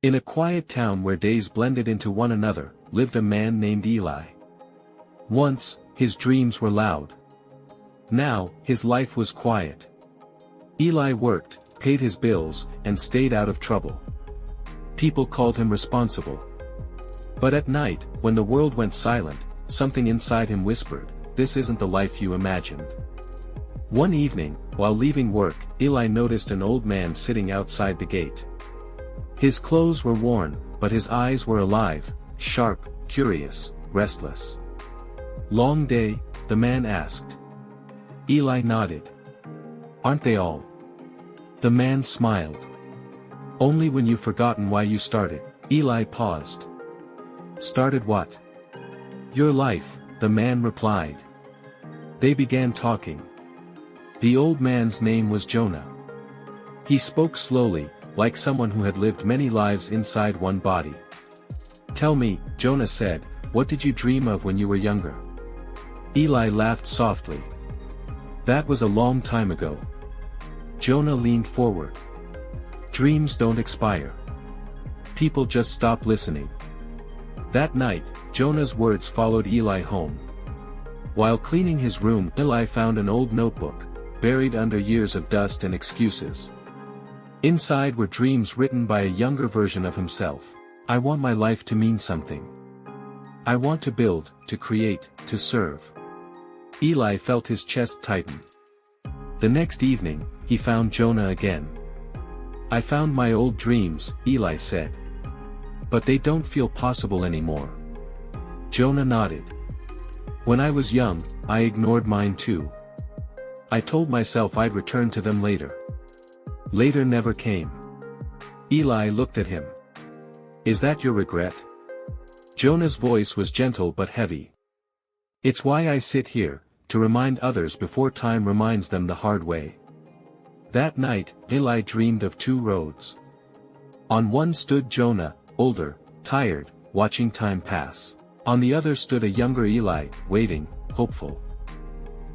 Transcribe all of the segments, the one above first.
In a quiet town where days blended into one another, lived a man named Eli. Once, his dreams were loud. Now, his life was quiet. Eli worked, paid his bills, and stayed out of trouble. People called him responsible. But at night, when the world went silent, something inside him whispered, "This isn't the life you imagined." One evening, while leaving work, Eli noticed an old man sitting outside the gate. His clothes were worn, but his eyes were alive, sharp, curious, restless. "Long day?" the man asked. Eli nodded. "Aren't they all?" The man smiled. "Only when you've forgotten why you started." Eli paused. "Started what?" "Your life," the man replied. They began talking. The old man's name was Jonah. He spoke slowly, like someone who had lived many lives inside one body. "Tell me," Jonah said, "what did you dream of when you were younger?" Eli laughed softly. "That was a long time ago." Jonah leaned forward. "Dreams don't expire. People just stop listening." That night, Jonah's words followed Eli home. While cleaning his room, Eli found an old notebook, buried under years of dust and excuses. Inside were dreams written by a younger version of himself. "I want my life to mean something. I want to build, to create, to serve." Eli felt his chest tighten. The next evening, he found Jonah again. "I found my old dreams," Eli said. "But they don't feel possible anymore." Jonah nodded. "When I was young, I ignored mine too. I told myself I'd return to them later. Later never came." Eli looked at him. "Is that your regret?" Jonah's voice was gentle but heavy. "It's why I sit here, to remind others before time reminds them the hard way." That night, Eli dreamed of two roads. On one stood Jonah, older, tired, watching time pass. On the other stood a younger Eli, waiting, hopeful.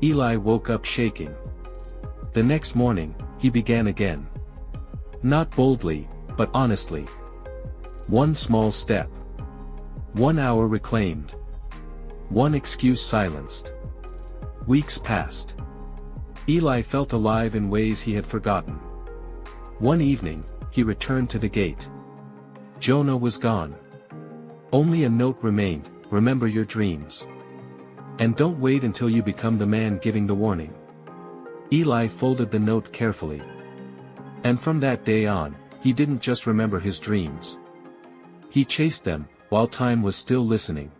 Eli woke up shaking. The next morning, he began again. Not boldly, but honestly. One small step. 1 hour reclaimed. One excuse silenced. Weeks passed. Eli felt alive in ways he had forgotten. One evening, he returned to the gate. Jonah was gone. Only a note remained: remember your dreams. And don't wait until you become the man giving the warning. Eli folded the note carefully. And from that day on, he didn't just remember his dreams. He chased them, while time was still listening.